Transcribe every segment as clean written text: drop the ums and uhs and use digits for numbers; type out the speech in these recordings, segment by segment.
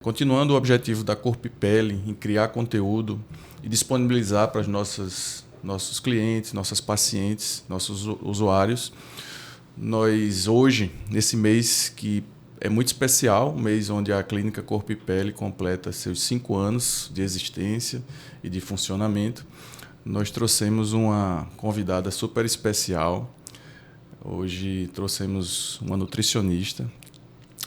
Continuando o objetivo da Corpo e Pele em criar conteúdo e disponibilizar para os nossos clientes, nossas pacientes, nossos usuários, nós hoje, nesse mês que é muito especial, um mês onde a Clínica Corpo e Pele completa seus 5 anos de existência e de funcionamento, nós trouxemos uma convidada super especial. Hoje trouxemos uma nutricionista,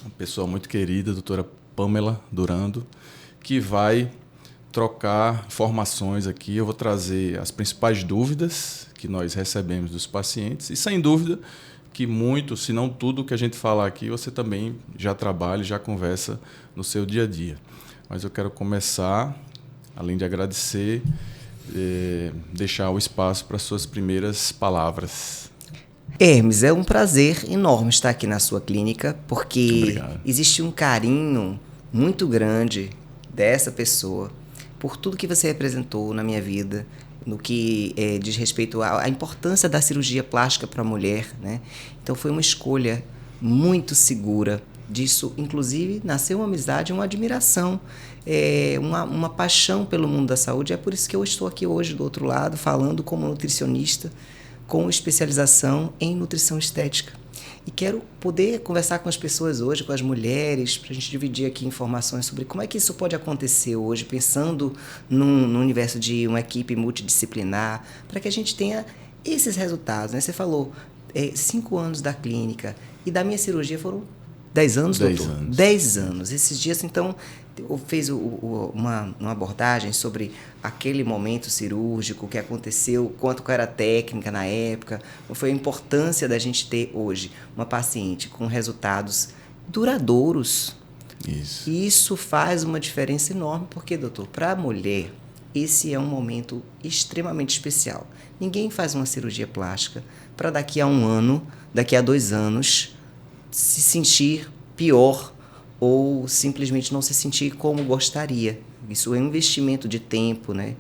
uma pessoa muito querida, a doutora Pamela Durando, que vai trocar informações aqui. Eu vou trazer as principais dúvidas que nós recebemos dos pacientes e, sem dúvida, que muito, se não tudo que a gente falar aqui, você também já trabalha, já conversa no seu dia a dia. Mas eu quero começar, além de agradecer, deixar o espaço para suas primeiras palavras. Hermes, é um prazer enorme estar aqui na sua clínica, porque Obrigado. existe um carinho muito grande dessa pessoa por tudo que você representou na minha vida, no que diz respeito à importância da cirurgia plástica para a mulher, né? Então foi uma escolha muito segura. Disso, inclusive, nasceu uma amizade, uma admiração, uma paixão pelo mundo da saúde. É por isso que eu estou aqui hoje do outro lado, falando como nutricionista, com especialização em nutrição estética. E quero poder conversar com as pessoas hoje, com as mulheres, para a gente dividir aqui informações sobre como é que isso pode acontecer hoje, pensando no universo de uma equipe multidisciplinar, para que a gente tenha esses resultados, né? Você falou 5 anos da clínica e da minha cirurgia foram 10 anos, 10 doutor? anos. 10 anos. Esses dias, então, fez uma abordagem sobre aquele momento cirúrgico, o que aconteceu, qual era a técnica na época, qual foi a importância da gente ter hoje uma paciente com resultados duradouros. Isso. E isso faz uma diferença enorme, porque, doutor, para a mulher, esse é um momento extremamente especial. Ninguém faz uma cirurgia plástica para daqui a 1 ano, daqui a 2 anos, se sentir pior ou simplesmente não se sentir como gostaria. Isso é um investimento de tempo, né?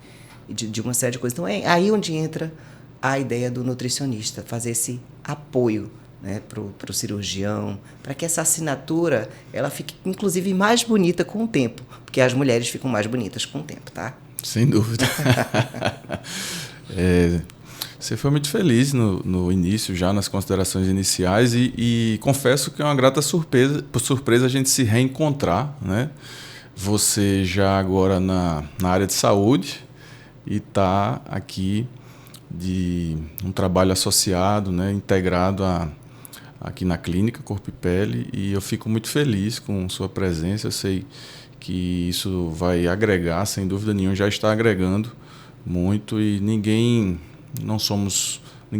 De uma série de coisas. Então, é aí onde entra a ideia do nutricionista, fazer esse apoio, né, para o cirurgião, para que essa assinatura ela fique, inclusive, mais bonita com o tempo, porque as mulheres ficam mais bonitas com o tempo, tá? Sem dúvida. Você foi muito feliz no início, já nas considerações iniciais, e confesso que é uma grata surpresa a gente se reencontrar, né? Você já agora na área de saúde e está aqui de um trabalho associado, né, integrado aqui na Clínica Corpo e Pele, e eu fico muito feliz com sua presença. Eu sei que isso vai agregar, sem dúvida nenhuma, já está agregando muito, e ninguém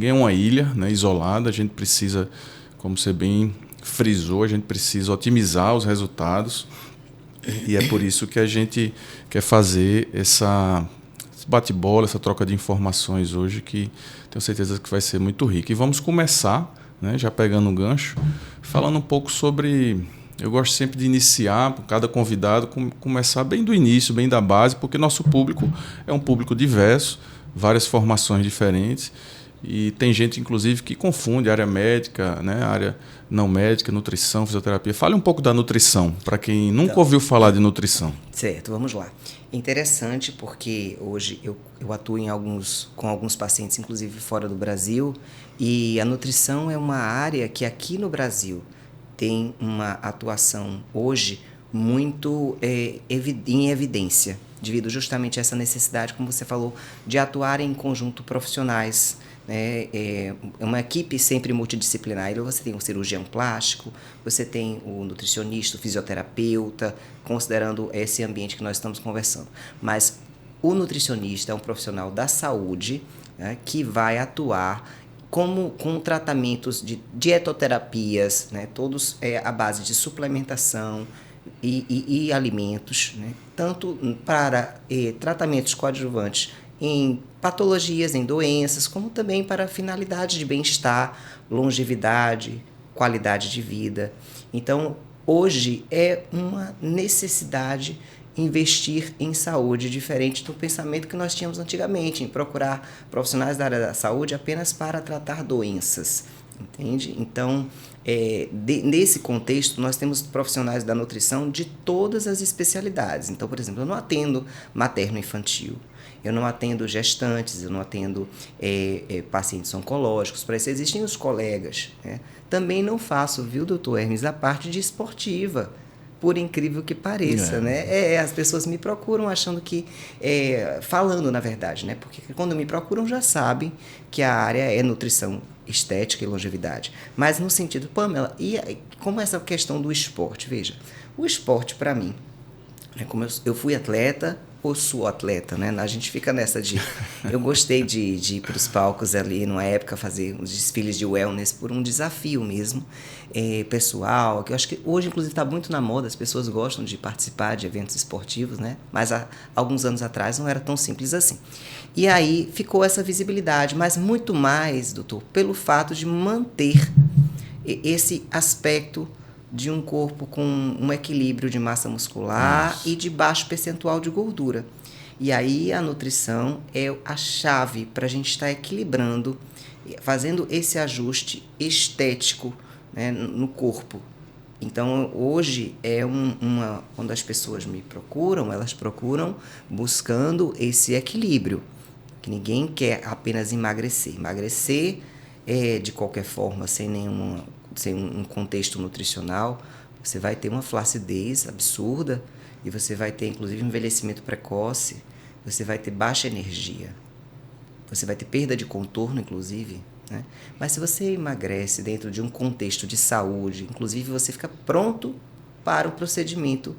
é uma ilha, né, isolada. A gente precisa, como você bem frisou, a gente precisa otimizar os resultados, e é por isso que a gente quer fazer esse bate-bola, essa troca de informações hoje, que tenho certeza que vai ser muito rica. E vamos começar, né, já pegando um gancho, falando um pouco sobre... Eu gosto sempre de iniciar, por cada convidado, começar bem do início, bem da base, porque nosso público é um público diverso, várias formações diferentes, e tem gente, inclusive, que confunde área médica, né, área não médica, nutrição, fisioterapia. Fale um pouco da nutrição, para quem nunca ouviu falar de nutrição. Certo, vamos lá. Interessante, porque hoje eu atuo com alguns pacientes, inclusive fora do Brasil, e a nutrição é uma área que aqui no Brasil tem uma atuação hoje muito em evidência, devido justamente a essa necessidade, como você falou, de atuar em conjunto profissionais, né? É uma equipe sempre multidisciplinar. E você tem um cirurgião plástico, você tem o nutricionista, o fisioterapeuta, considerando esse ambiente que nós estamos conversando. Mas o nutricionista é um profissional da saúde, né, que vai atuar com tratamentos de dietoterapias, né, todos à base de suplementação e alimentos, né, tanto para tratamentos coadjuvantes em patologias, em doenças, como também para finalidades de bem-estar, longevidade, qualidade de vida. Então, hoje é uma necessidade investir em saúde, diferente do pensamento que nós tínhamos antigamente, em procurar profissionais da área da saúde apenas para tratar doenças. entende? Então, nesse contexto, nós temos profissionais da nutrição de todas as especialidades. Então, por exemplo, eu não atendo materno-infantil, eu não atendo gestantes, eu não atendo pacientes oncológicos. Para isso existem os colegas, né? Também não faço, viu, doutor Hermes, a parte de esportiva, por incrível que pareça, né? As pessoas me procuram achando que, falando na verdade, né? Porque quando me procuram já sabem que a área é nutrição estética e longevidade. Mas no sentido, Pamela, e como essa questão do esporte? Veja, o esporte para mim, né, como eu fui atleta ou sou atleta, né? A gente fica nessa de... Eu gostei de ir para os palcos ali, numa época, fazer uns desfiles de wellness por um desafio mesmo, pessoal, que eu acho que hoje, inclusive, está muito na moda, as pessoas gostam de participar de eventos esportivos, né? Mas há alguns anos atrás não era tão simples assim. E aí ficou essa visibilidade, mas muito mais, doutor, pelo fato de manter esse aspecto de um corpo com um equilíbrio de massa muscular e de baixo percentual de gordura. E aí a nutrição é a chave para a gente estar equilibrando, fazendo esse ajuste estético, né, no corpo. Então, hoje, quando as pessoas me procuram, elas procuram buscando esse equilíbrio, que ninguém quer apenas emagrecer. Emagrecer, de qualquer forma, sem um contexto nutricional, você vai ter uma flacidez absurda e você vai ter, inclusive, um envelhecimento precoce, você vai ter baixa energia, você vai ter perda de contorno, inclusive, né? Mas se você emagrece dentro de um contexto de saúde, inclusive você fica pronto para o procedimento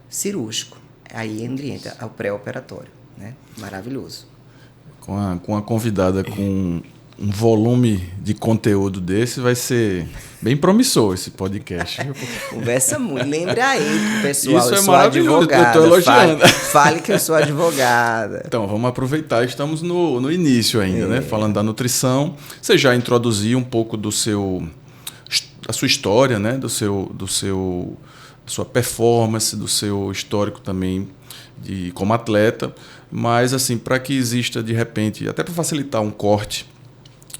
cirúrgico. Aí entra o pré-operatório, né? Maravilhoso. Com a convidada com um volume de conteúdo desse, vai ser bem promissor esse podcast. Conversa muito. Lembra aí, pessoal, isso eu é sou advogada. Estou elogiando. Fale que eu sou advogada. Então, vamos aproveitar. Estamos no início ainda, né? Falando da nutrição. Você já introduziu um pouco da sua história, né? Da sua performance, do seu histórico também como atleta. Mas, assim, para que exista, de repente, até para facilitar um corte,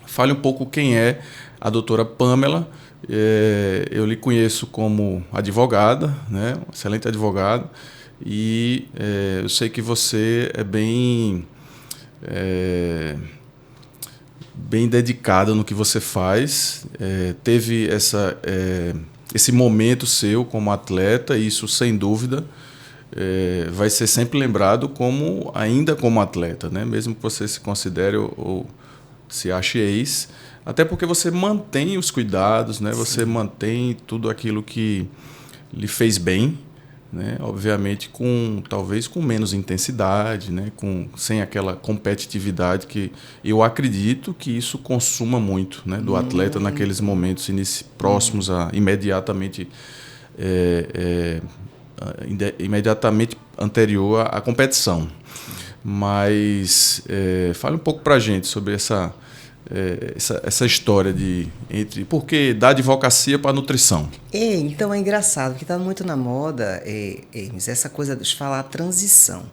fale um pouco quem é a doutora Pamela. Eu lhe conheço como advogada, né? Excelente advogada, e eu sei que você é bem dedicada no que você faz. Teve esse momento seu como atleta, e isso, sem dúvida, vai ser sempre lembrado ainda como atleta, né? Mesmo que você se considere ou se ache ex, até porque você mantém os cuidados, né? Você mantém tudo aquilo que lhe fez bem, né? Obviamente talvez com menos intensidade, né? Sem aquela competitividade que eu acredito que isso consuma muito, né? Do atleta naqueles momentos próximos a imediatamente anterior à competição. Mas fale um pouco para a gente sobre essa história por que da advocacia para a nutrição. Então é engraçado, que está muito na moda, essa coisa de falar transição.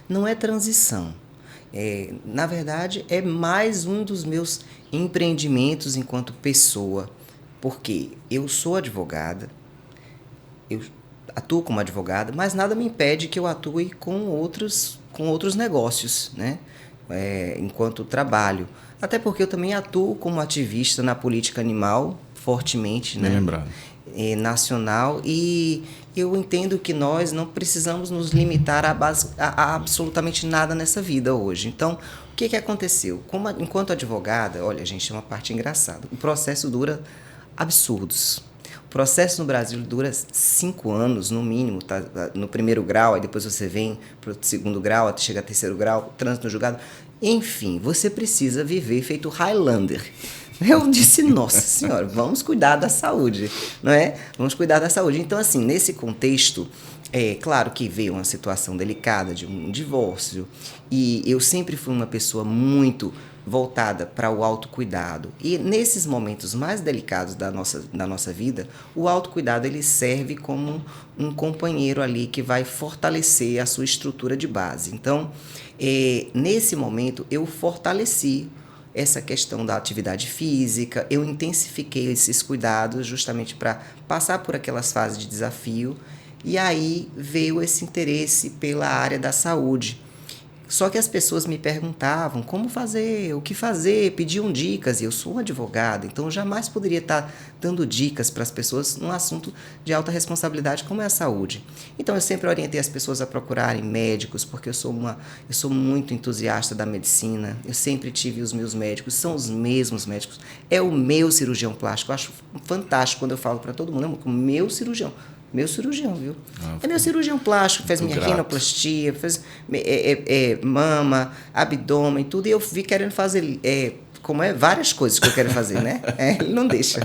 Não é transição. Na verdade, é mais um dos meus empreendimentos enquanto pessoa, porque eu sou advogada, eu atuo como advogada, mas nada me impede que eu atue com outros negócios, né? Enquanto trabalho. Até porque eu também atuo como ativista na política animal, fortemente, né? Nacional, e eu entendo que nós não precisamos nos limitar a absolutamente nada nessa vida hoje. Então, o que aconteceu? Enquanto advogada, olha, gente, é uma parte engraçada. O processo dura absurdos. O processo no Brasil dura 5 anos, no mínimo, tá? No primeiro grau, aí depois você vem para o segundo grau, até chega ao terceiro grau, trânsito no julgado. Enfim, você precisa viver feito Highlander. Eu disse, nossa senhora, vamos cuidar da saúde, não é? Vamos cuidar da saúde. Então, assim, nesse contexto, claro que veio uma situação delicada de um divórcio, e eu sempre fui uma pessoa muito voltada para o autocuidado. E nesses momentos mais delicados da nossa vida, o autocuidado ele serve como um companheiro ali que vai fortalecer a sua estrutura de base. Então, nesse momento, eu fortaleci essa questão da atividade física. Eu intensifiquei esses cuidados justamente para passar por aquelas fases de desafio. E aí veio esse interesse pela área da saúde. Só que as pessoas me perguntavam como fazer, o que fazer, pediam dicas. E eu sou um advogado, então eu jamais poderia estar dando dicas para as pessoas num assunto de alta responsabilidade como é a saúde. Então eu sempre orientei as pessoas a procurarem médicos, porque eu sou muito entusiasta da medicina. Eu sempre tive os meus médicos, são os mesmos médicos. É o meu cirurgião plástico. Eu acho fantástico quando eu falo para todo mundo, é o meu cirurgião. Meu cirurgião, viu? É meu cirurgião plástico, fez minha rinoplastia, fez mama, abdômen, tudo. E eu vi querendo fazer, várias coisas que eu quero fazer, né? Ele não deixa.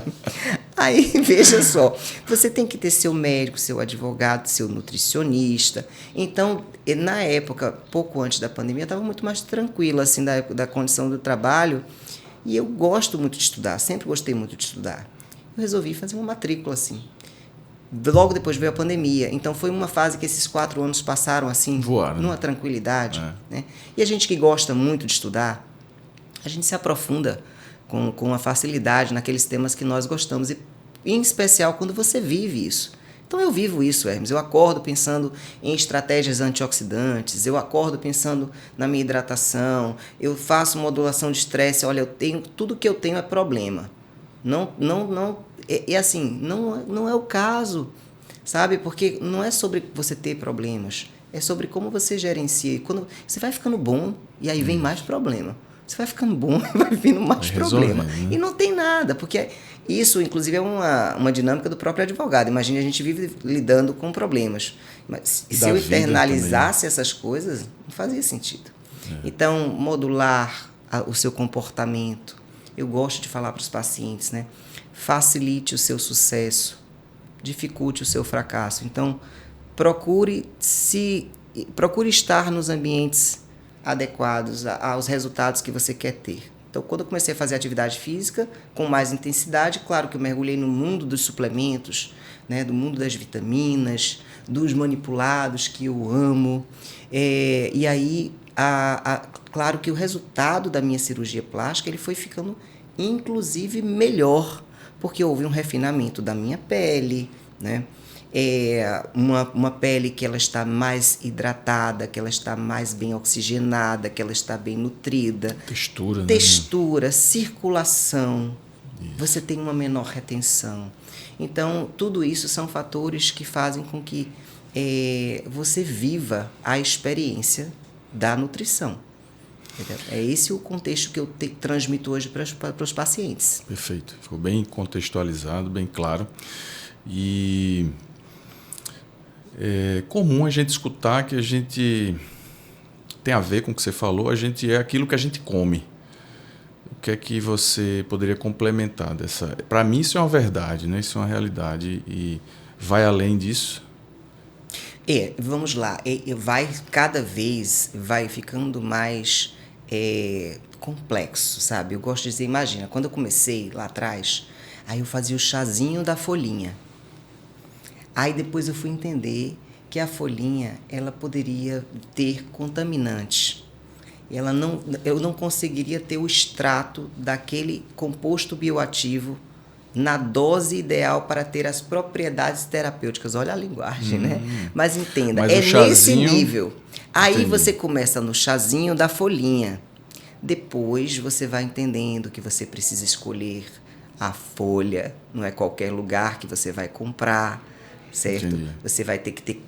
Aí, veja só, você tem que ter seu médico, seu advogado, seu nutricionista. Então, na época, pouco antes da pandemia, eu estava muito mais tranquila, assim, da condição do trabalho. E eu gosto muito de estudar, sempre gostei muito de estudar. Eu resolvi fazer uma matrícula, assim. Logo depois veio a pandemia, então foi uma fase que esses 4 anos passaram assim, voaram, numa tranquilidade. Né? E a gente que gosta muito de estudar, a gente se aprofunda com a facilidade naqueles temas que nós gostamos, e em especial quando você vive isso. Então eu vivo isso, Hermes, eu acordo pensando em estratégias antioxidantes, eu acordo pensando na minha hidratação, eu faço modulação de estresse, olha, tudo que eu tenho é problema. Assim, não é o caso, sabe? Porque não é sobre você ter problemas, é sobre como você gerencia. Quando você vai ficando bom, e aí vem mais problema. Você vai ficando bom e vai vindo mais problema. Né? E não tem nada, porque isso, inclusive, é uma dinâmica do próprio advogado. Imagine, a gente vive lidando com problemas. Mas se eu internalizasse essas coisas, não fazia sentido. Então, modular o seu comportamento. Eu gosto de falar para os pacientes, né? Facilite o seu sucesso, dificulte o seu fracasso. Então, procure estar nos ambientes adequados aos resultados que você quer ter. Então, quando eu comecei a fazer atividade física com mais intensidade, claro que eu mergulhei no mundo dos suplementos, né? Do mundo das vitaminas, dos manipulados, que eu amo. E aí, claro que o resultado da minha cirurgia plástica ele foi ficando, inclusive, melhor, porque houve um refinamento da minha pele, né? Uma pele que ela está mais hidratada, que ela está mais bem oxigenada, que ela está bem nutrida. Textura, circulação. Isso. Você tem uma menor retenção. Então, tudo isso são fatores que fazem com que você viva a experiência da nutrição. É esse o contexto que eu transmito hoje para os pacientes. Perfeito. Ficou bem contextualizado, bem claro. E é comum a gente escutar que a gente tem a ver com o que você falou, a gente é aquilo que a gente come. O que é que você poderia complementar dessa? Para mim isso é uma verdade, né? Isso é uma realidade e vai além disso? Vamos lá. Cada vez vai ficando mais complexo, sabe? Eu gosto de dizer, imagina, quando eu comecei lá atrás, aí eu fazia o chazinho da folhinha. Aí depois eu fui entender que a folhinha, ela poderia ter contaminantes. Eu não conseguiria ter o extrato daquele composto bioativo na dose ideal para ter as propriedades terapêuticas. Olha a linguagem, né? Mas entenda, nesse nível. Aí entendi. Você começa no chazinho da folhinha. Depois você vai entendendo que você precisa escolher a folha. Não é qualquer lugar que você vai comprar, certo? Entendi. Você vai ter que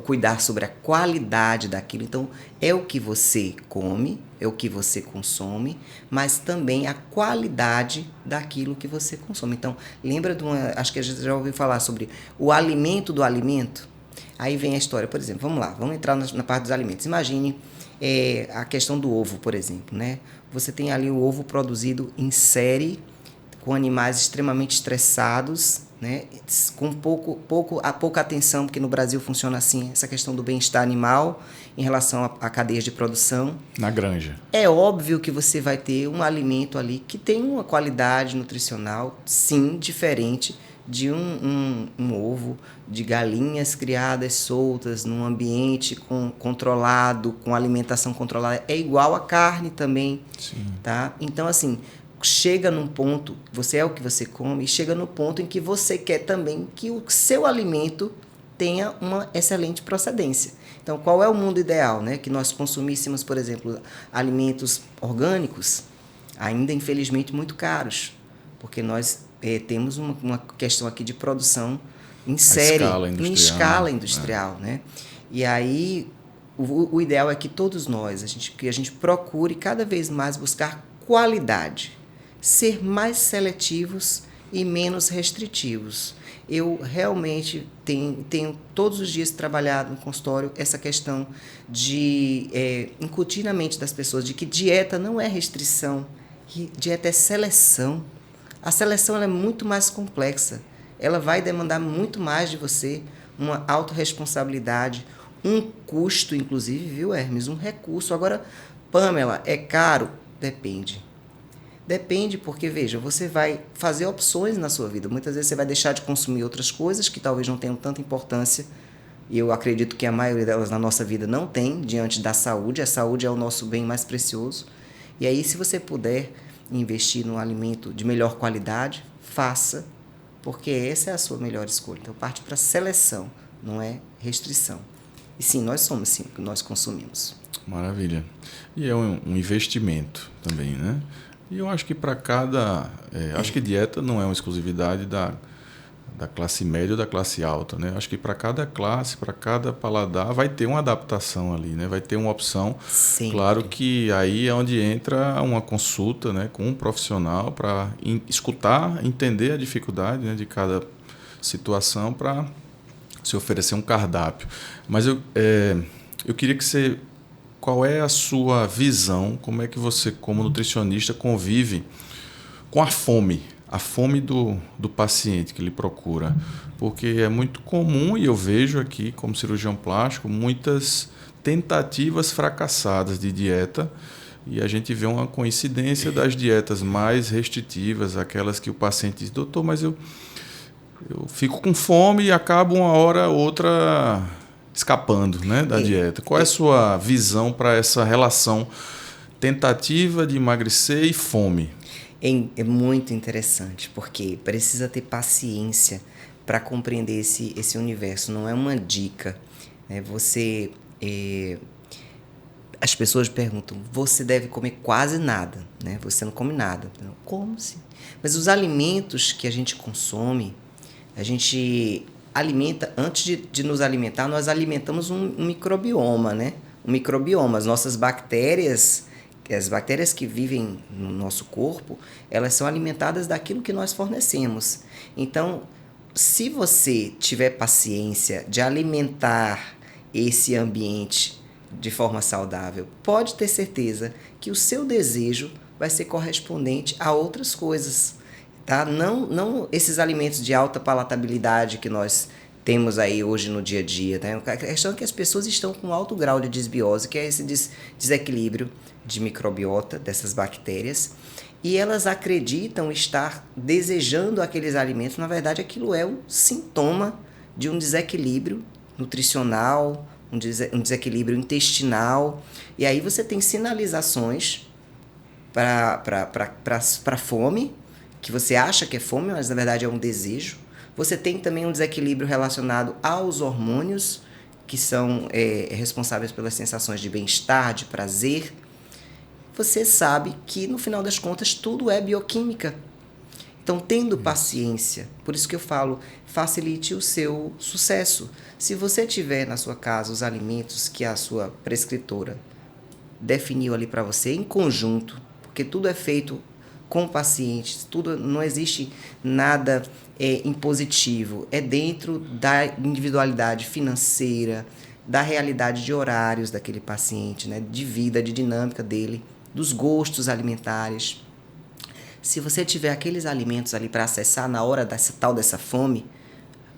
cuidar sobre a qualidade daquilo. Então, é o que você come, é o que você consome, mas também a qualidade daquilo que você consome. Então, lembra acho que a gente já ouviu falar sobre o alimento do alimento? Aí vem a história, por exemplo, vamos entrar na parte dos alimentos. Imagine a questão do ovo, por exemplo, né? Você tem ali o ovo produzido em série, com animais extremamente estressados, né? Com pouca atenção, porque no Brasil funciona assim, essa questão do bem-estar animal em relação a cadeias de produção. Na granja. É óbvio que você vai ter um alimento ali que tem uma qualidade nutricional, sim, diferente de um ovo de galinhas criadas soltas num ambiente controlado, com alimentação controlada, é igual a carne também. Sim. Tá? Então, assim, chega num ponto, você é o que você come, e chega no ponto em que você quer também que o seu alimento tenha uma excelente procedência. Então, qual é o mundo ideal, né? Que nós consumíssemos, por exemplo, alimentos orgânicos, ainda infelizmente muito caros, porque nós temos uma questão aqui de produção em série, em escala industrial, né? E aí, o ideal é que todos nós, que a gente procure cada vez mais buscar qualidade, ser mais seletivos e menos restritivos. Eu realmente tenho todos os dias trabalhado no consultório essa questão de incutir na mente das pessoas de que dieta não é restrição, que dieta é seleção. A seleção ela é muito mais complexa. Ela vai demandar muito mais de você, uma autorresponsabilidade, um custo, inclusive, viu, Hermes? Um recurso. Agora, Pamela, é caro? Depende. Depende porque, veja, você vai fazer opções na sua vida. Muitas vezes você vai deixar de consumir outras coisas que talvez não tenham tanta importância. E eu acredito que a maioria delas na nossa vida não tem, diante da saúde. A saúde é o nosso bem mais precioso. E aí, se você puder investir num alimento de melhor qualidade, faça, porque essa é a sua melhor escolha. Então, parte para seleção, não é restrição. E sim, nós somos sim o que nós consumimos. Maravilha. E é um investimento também, né? E eu acho que para cada... acho que dieta não é uma exclusividade da classe média ou da classe alta, né? Acho que para cada classe, para cada paladar, vai ter uma adaptação ali, né? Vai ter uma opção. Sempre. Claro que aí é onde entra uma consulta, né, com um profissional para escutar, entender a dificuldade, né, de cada situação para se oferecer um cardápio. Mas eu queria que você... Qual é a sua visão? Como é que você, como nutricionista, convive com a fome do paciente que lhe procura? Porque é muito comum, e eu vejo aqui, como cirurgião plástico, muitas tentativas fracassadas de dieta, e a gente vê uma coincidência das dietas mais restritivas, aquelas que o paciente diz, doutor, mas eu fico com fome e acabo uma hora ou outra escapando, né, da dieta. Qual é a sua visão para essa relação tentativa de emagrecer e fome? É muito interessante, porque precisa ter paciência para compreender esse universo. Não é uma dica. Né? As pessoas perguntam, você deve comer quase nada, né? Você não come nada. Como sim? Mas os alimentos que a gente consome, a gente alimenta, antes de nos alimentar, nós alimentamos um microbioma, né? Um microbioma. As nossas bactérias, as bactérias que vivem no nosso corpo, elas são alimentadas daquilo que nós fornecemos. Então, se você tiver paciência de alimentar esse ambiente de forma saudável, pode ter certeza que o seu desejo vai ser correspondente a outras coisas. Tá? Não esses alimentos de alta palatabilidade que nós temos aí hoje no dia a dia. Tá? A questão é que as pessoas estão com alto grau de desbiose, que é esse desequilíbrio de microbiota dessas bactérias, e elas acreditam estar desejando aqueles alimentos. Na verdade, aquilo é um sintoma de um desequilíbrio nutricional, um desequilíbrio intestinal, e aí você tem sinalizações para fome, que você acha que é fome, mas na verdade é um desejo. Você tem também um desequilíbrio relacionado aos hormônios, que são responsáveis pelas sensações de bem-estar, de prazer. Você sabe que, no final das contas, tudo é bioquímica. Então, tendo paciência, por isso que eu falo, facilite o seu sucesso. Se você tiver na sua casa os alimentos que a sua prescritora definiu ali para você, em conjunto, porque tudo é feito com pacientes, não existe nada impositivo, é dentro da individualidade financeira, da realidade de horários daquele paciente, né, de vida, de dinâmica dele, dos gostos alimentares. Se você tiver aqueles alimentos ali para acessar na hora dessa fome,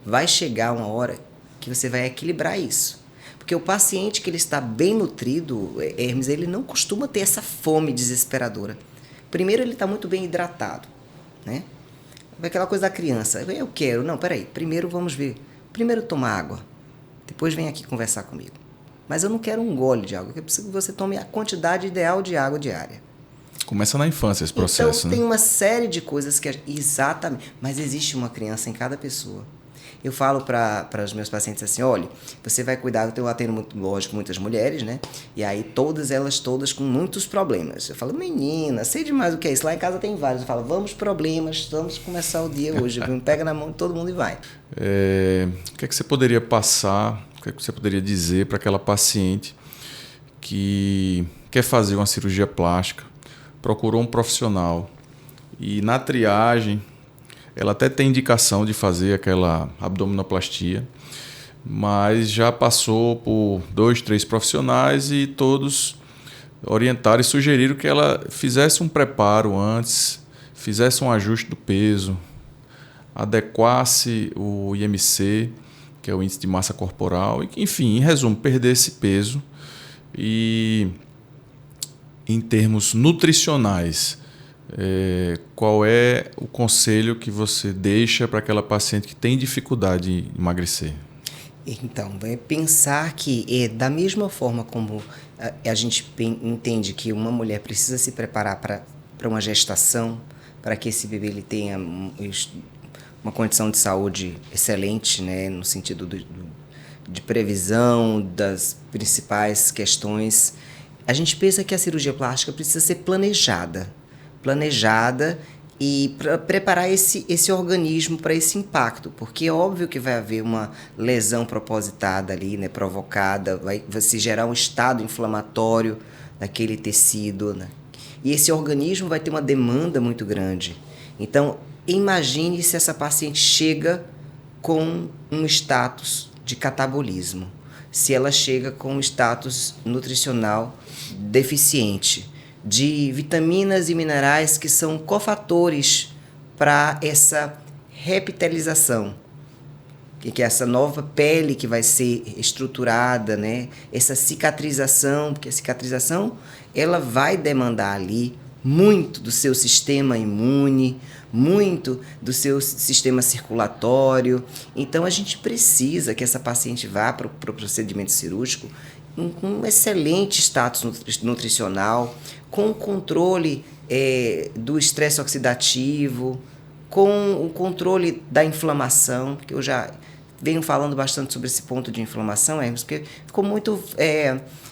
vai chegar uma hora que você vai equilibrar isso. Porque o paciente que ele está bem nutrido, Hermes, ele não costuma ter essa fome desesperadora. Primeiro, ele está muito bem hidratado, né? aquela coisa da criança. Eu quero. Não, peraí. Primeiro vamos ver. Primeiro toma água. Depois vem aqui conversar comigo. Mas eu não quero um gole de água. Eu preciso que você tome a quantidade ideal de água diária. Começa na infância esse processo, então, tem uma série de coisas que... Exatamente. Mas existe uma criança em cada pessoa. Eu falo para os meus pacientes assim, olha, você vai cuidar, eu atendo, muito, lógico, muitas mulheres, né? E aí todas com muitos problemas. Eu falo, menina, sei demais o que é isso. Lá em casa tem vários. Eu falo, vamos problemas, vamos começar o dia hoje. Pega na mão de todo mundo e vai. O que é que você poderia passar, o que é que você poderia dizer para aquela paciente que quer fazer uma cirurgia plástica, procurou um profissional e na triagem ela até tem indicação de fazer aquela abdominoplastia, mas já passou por 2, 3 profissionais e todos orientaram e sugeriram que ela fizesse um preparo antes, fizesse um ajuste do peso, adequasse o IMC, que é o índice de massa corporal, e enfim, em resumo, perdesse peso. E em termos nutricionais, qual é o conselho que você deixa para aquela paciente que tem dificuldade de emagrecer? Então, é pensar que da mesma forma como a gente entende que uma mulher precisa se preparar para uma gestação, para que esse bebê ele tenha uma condição de saúde excelente, né, no sentido de previsão das principais questões, a gente pensa que a cirurgia plástica precisa ser planejada e preparar esse organismo para esse impacto, porque é óbvio que vai haver uma lesão propositada ali, né, provocada, vai se gerar um estado inflamatório daquele tecido, né? E esse organismo vai ter uma demanda muito grande. Então, imagine se essa paciente chega com um status de catabolismo, se ela chega com um status nutricional deficiente, de vitaminas e minerais que são cofatores para essa repitelização, que é essa nova pele que vai ser estruturada, né? Essa cicatrização, porque a cicatrização ela vai demandar ali muito do seu sistema imune, muito do seu sistema circulatório. Então a gente precisa que essa paciente vá para o procedimento cirúrgico com um excelente status nutricional, com controle do estresse oxidativo, com o controle da inflamação, porque eu já venho falando bastante sobre esse ponto de inflamação, Hermes, porque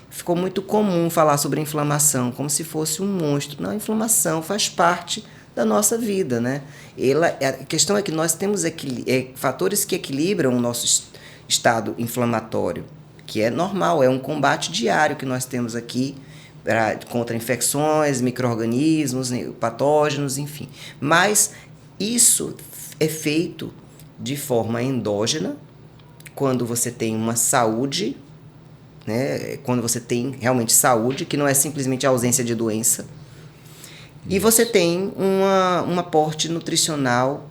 ficou muito comum falar sobre inflamação, como se fosse um monstro. Não, a inflamação faz parte da nossa vida, né? A questão é que nós temos fatores que equilibram o nosso estado inflamatório, que é normal, é um combate diário que nós temos aqui contra infecções, micro-organismos, patógenos, enfim. Mas isso é feito de forma endógena, quando você tem uma saúde, né? Quando você tem realmente saúde, que não é simplesmente a ausência de doença, e você tem um aporte nutricional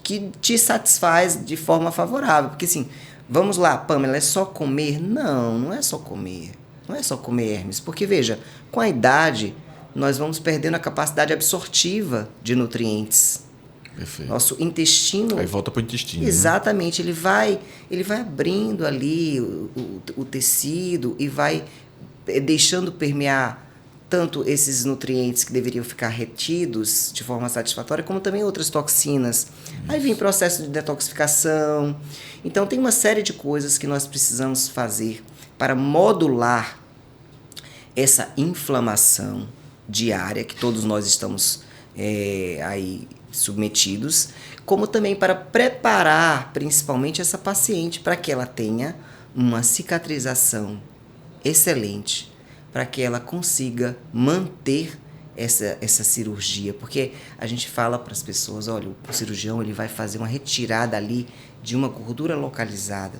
que te satisfaz de forma favorável. Porque assim, vamos lá, Pamela, é só comer? Não, não é só comer. Não é só comer, Hermes. Porque, veja, com a idade, nós vamos perdendo a capacidade absortiva de nutrientes. Perfeito. Nosso intestino... Aí volta para o intestino. Exatamente. Né? Ele vai abrindo ali o tecido e vai deixando permear tanto esses nutrientes que deveriam ficar retidos de forma satisfatória, como também outras toxinas. Isso. Aí vem processo de detoxificação. Então, tem uma série de coisas que nós precisamos fazer para modular essa inflamação diária que todos nós estamos aí submetidos, como também para preparar principalmente essa paciente para que ela tenha uma cicatrização excelente, para que ela consiga manter essa cirurgia, porque a gente fala para as pessoas, olha, o cirurgião ele vai fazer uma retirada ali de uma gordura localizada,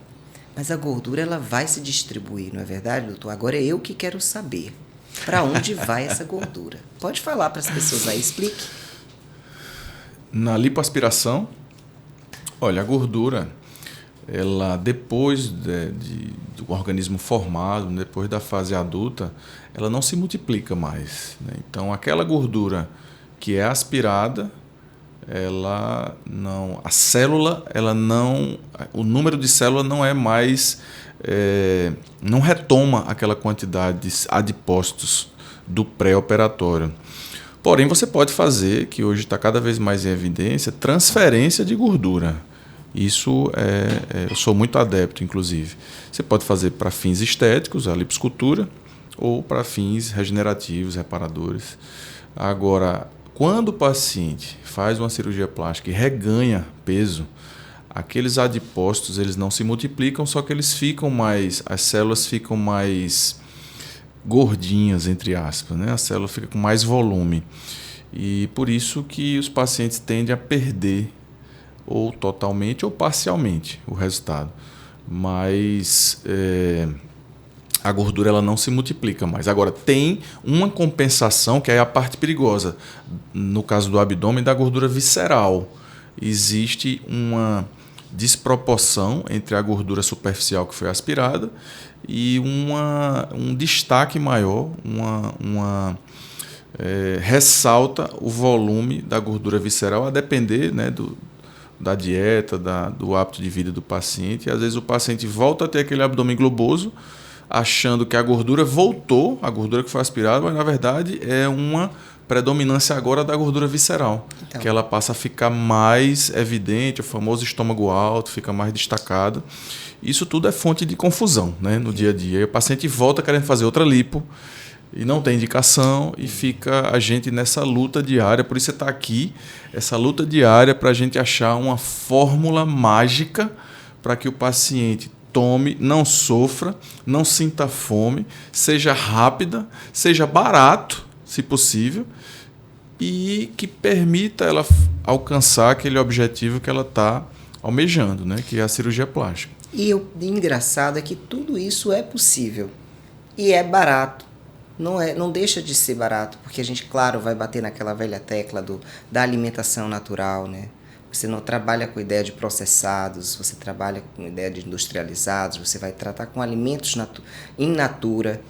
mas a gordura ela vai se distribuir, não é verdade, doutor? Agora é eu que quero saber para onde vai essa gordura. Pode falar para as pessoas aí, explique. Na lipoaspiração, olha, a gordura, ela depois do organismo formado, depois da fase adulta, ela não se multiplica mais, né? Então, aquela gordura que é aspirada, a célula, o número de célula não é mais, não retoma aquela quantidade de adipócitos do pré-operatório. Porém, você pode fazer, que hoje está cada vez mais em evidência, transferência de gordura. Isso eu sou muito adepto, inclusive. Você pode fazer para fins estéticos, a lipoescultura, ou para fins regenerativos, reparadores. Agora, quando o paciente faz uma cirurgia plástica e reganha peso, aqueles adipócitos eles não se multiplicam, só que eles ficam mais, as células ficam mais gordinhas, entre aspas, né? A célula fica com mais volume. E por isso que os pacientes tendem a perder ou totalmente ou parcialmente o resultado. Mas a gordura ela não se multiplica mais. Agora, tem uma compensação, que é a parte perigosa. No caso do abdômen, da gordura visceral. Existe uma desproporção entre a gordura superficial que foi aspirada e um destaque maior, ressalta o volume da gordura visceral, a depender, né, da dieta, do hábito de vida do paciente. E às vezes o paciente volta a ter aquele abdômen globoso, achando que a gordura voltou, a gordura que foi aspirada, mas na verdade é uma predominância agora da gordura visceral, então, que ela passa a ficar mais evidente, o famoso estômago alto, fica mais destacado. Isso tudo é fonte de confusão, né, no dia a dia. E o paciente volta querendo fazer outra lipo e não tem indicação e fica a gente nessa luta diária. Por isso você está aqui, essa luta diária para a gente achar uma fórmula mágica para que o paciente tome, não sofra, não sinta fome, seja rápida, seja barato, se possível, e que permita ela alcançar aquele objetivo que ela está almejando, né? Que é a cirurgia plástica. E o engraçado é que tudo isso é possível e é barato. Não deixa de ser barato, porque a gente, claro, vai bater naquela velha tecla da alimentação natural, né? Você não trabalha com ideia de processados, você trabalha com ideia de industrializados, você vai tratar com alimentos in natura,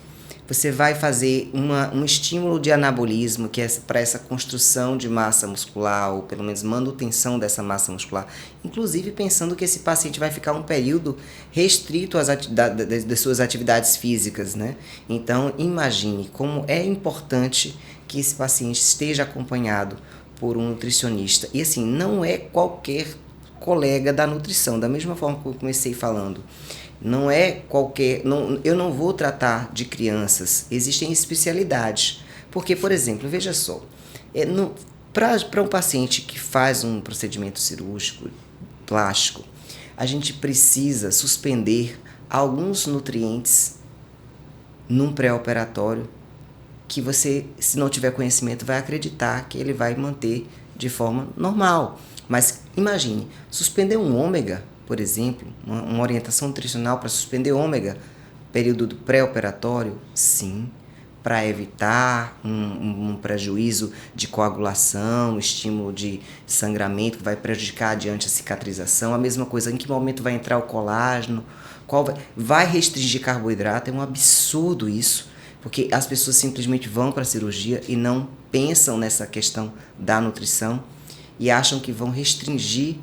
você vai fazer um estímulo de anabolismo, que é para essa construção de massa muscular, ou pelo menos manutenção dessa massa muscular, inclusive pensando que esse paciente vai ficar um período restrito das suas atividades físicas, né? Então, imagine como é importante que esse paciente esteja acompanhado por um nutricionista. E assim, não é qualquer colega da nutrição, da mesma forma que eu comecei falando. Não é qualquer... eu não vou tratar de crianças, existem especialidades. Porque, por exemplo, veja só, para um paciente que faz um procedimento cirúrgico plástico, a gente precisa suspender alguns nutrientes num pré-operatório que você, se não tiver conhecimento, vai acreditar que ele vai manter de forma normal. Mas imagine, suspender um ômega, por exemplo, uma orientação nutricional para suspender ômega, período do pré-operatório, sim, para evitar um prejuízo de coagulação, estímulo de sangramento que vai prejudicar adiante a cicatrização. A mesma coisa, em que momento vai entrar o colágeno, vai restringir carboidrato, é um absurdo isso. Porque as pessoas simplesmente vão para a cirurgia e não pensam nessa questão da nutrição e acham que vão restringir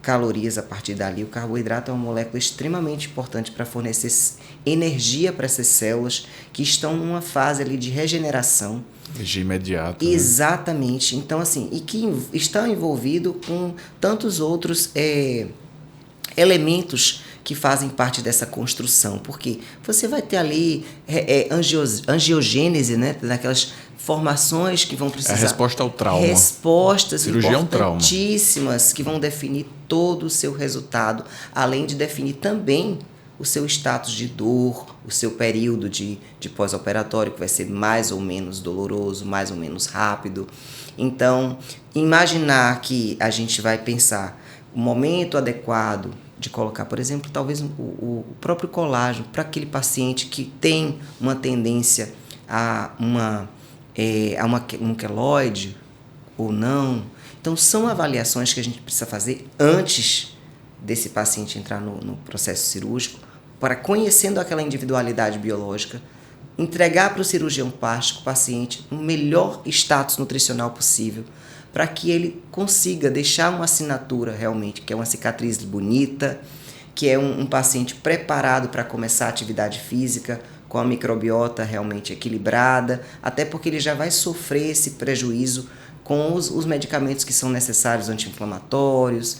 calorias a partir dali. O carboidrato é uma molécula extremamente importante para fornecer energia para essas células que estão numa fase ali de regeneração. Energia imediata. Exatamente. Né? Então, assim, e que está envolvido com tantos outros elementos que fazem parte dessa construção, porque você vai ter ali angiogênese, né, daquelas formações que vão precisar... É a resposta ao trauma. Respostas cirurgia importantíssimas que vão definir todo o seu resultado, além de definir também o seu status de dor, o seu período de pós-operatório, que vai ser mais ou menos doloroso, mais ou menos rápido. Então, imaginar que a gente vai pensar o momento adequado de colocar, por exemplo, talvez o próprio colágeno para aquele paciente que tem uma tendência a um queloide ou não. Então, são avaliações que a gente precisa fazer antes desse paciente entrar no processo cirúrgico, para, conhecendo aquela individualidade biológica, entregar para o cirurgião plástico, o paciente, o melhor status nutricional possível, para que ele consiga deixar uma assinatura realmente, que é uma cicatriz bonita, que é um paciente preparado para começar a atividade física, com a microbiota realmente equilibrada, até porque ele já vai sofrer esse prejuízo com os medicamentos que são necessários, anti-inflamatórios,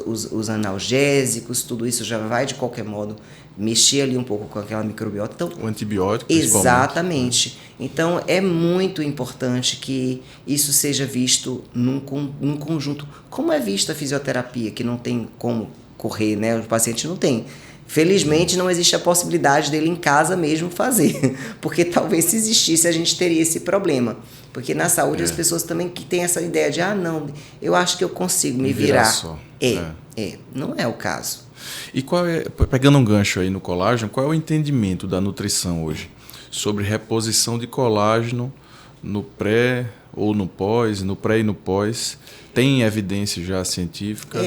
os analgésicos, tudo isso já vai, de qualquer modo, mexer ali um pouco com aquela microbiota. Então, o antibiótico, exatamente. Então, é muito importante que isso seja visto num conjunto. Como é vista a fisioterapia, que não tem como correr, né? O paciente não tem. Felizmente, não existe a possibilidade dele em casa mesmo fazer, porque talvez se existisse a gente teria esse problema. Porque na saúde as pessoas também que têm essa ideia de, não, eu acho que eu consigo me virar. Só. Não é o caso. E qual é, pegando um gancho aí no colágeno, qual é o entendimento da nutrição hoje sobre reposição de colágeno no pré ou no pós, no pré e no pós? Tem evidência já científica?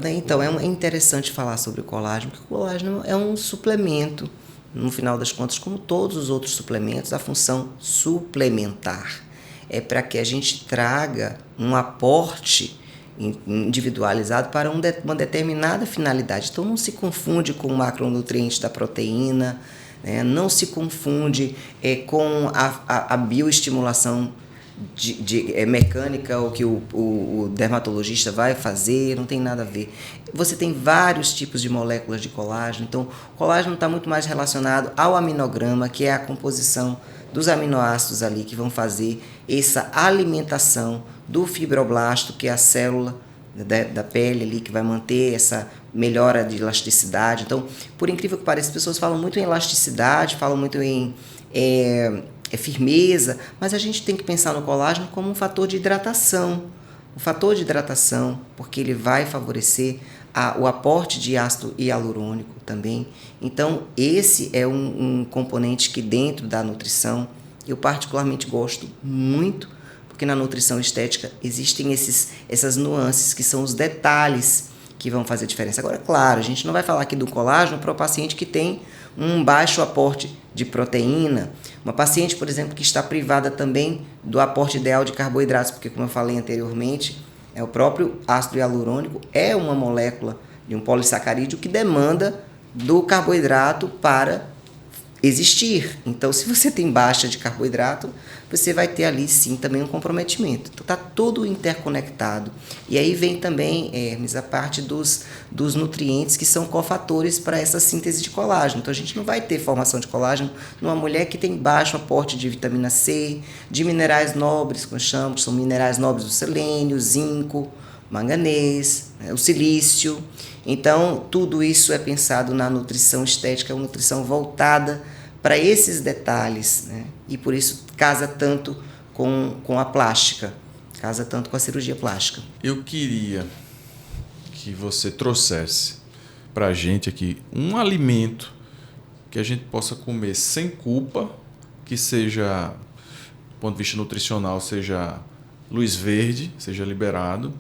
Então, é interessante falar sobre o colágeno, porque o colágeno é um suplemento, no final das contas, como todos os outros suplementos, a função suplementar. É para que a gente traga um aporte individualizado para uma determinada finalidade. Então, não se confunde com o macronutriente da proteína, né? Não se confunde com a bioestimulação mecânica, o que o dermatologista vai fazer, não tem nada a ver. Você tem vários tipos de moléculas de colágeno, então o colágeno está muito mais relacionado ao aminograma, que é a composição dos aminoácidos ali que vão fazer essa alimentação do fibroblasto, que é a célula da pele ali, que vai manter essa melhora de elasticidade. Então, por incrível que pareça, as pessoas falam muito em elasticidade, falam muito em firmeza, mas a gente tem que pensar no colágeno como um fator de hidratação. O fator de hidratação, porque ele vai favorecer o aporte de ácido hialurônico também. Então, esse é um componente que dentro da nutrição eu particularmente gosto muito, porque na nutrição estética existem essas nuances, que são os detalhes que vão fazer diferença. Agora, claro, a gente não vai falar aqui do colágeno para o paciente que tem um baixo aporte de proteína, uma paciente, por exemplo, que está privada também do aporte ideal de carboidratos, porque, como eu falei anteriormente, o próprio ácido hialurônico é uma molécula de um polissacarídeo que demanda do carboidrato para existir. Então, se você tem baixa de carboidrato, você vai ter ali sim também um comprometimento. Então, está tudo interconectado. E aí vem também, Hermes, a parte dos nutrientes que são cofatores para essa síntese de colágeno. Então, a gente não vai ter formação de colágeno numa mulher que tem baixo aporte de vitamina C, de minerais nobres, como chamamos, são minerais nobres do selênio, zinco, manganês, o silício. Então, tudo isso é pensado na nutrição estética, uma nutrição voltada para esses detalhes, né? E por isso casa tanto com a plástica, casa tanto com a cirurgia plástica. Eu queria que você trouxesse para a gente aqui um alimento que a gente possa comer sem culpa, que seja, do ponto de vista nutricional, seja luz verde, seja liberado,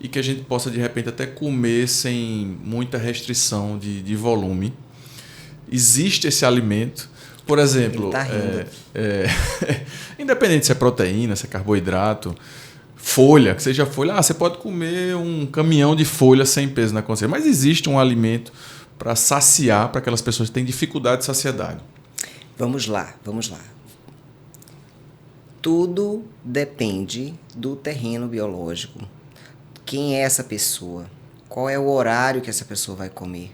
e que a gente possa, de repente, até comer sem muita restrição de volume. Existe esse alimento, por exemplo, independente se é proteína, se é carboidrato, folha, que seja folha, você pode comer um caminhão de folha sem peso na consciência, mas existe um alimento para saciar, para aquelas pessoas que têm dificuldade de saciedade. Vamos lá. Tudo depende do terreno biológico. Quem é essa pessoa? Qual é o horário que essa pessoa vai comer?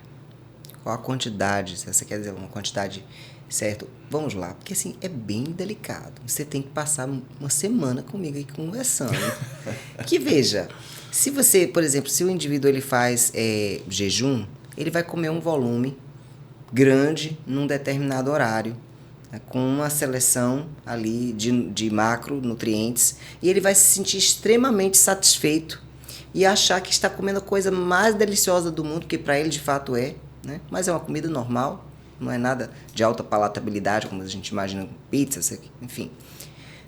Qual a quantidade? Se você quer dizer uma quantidade, certo? Vamos lá, porque assim, é bem delicado. Você tem que passar uma semana comigo aí conversando. Que veja, se você, por exemplo, se o indivíduo ele faz jejum, ele vai comer um volume grande num determinado horário, né, com uma seleção ali de macronutrientes, e ele vai se sentir extremamente satisfeito e achar que está comendo a coisa mais deliciosa do mundo, que para ele de fato é, né? Mas é uma comida normal, não é nada de alta palatabilidade, como a gente imagina, pizza, enfim.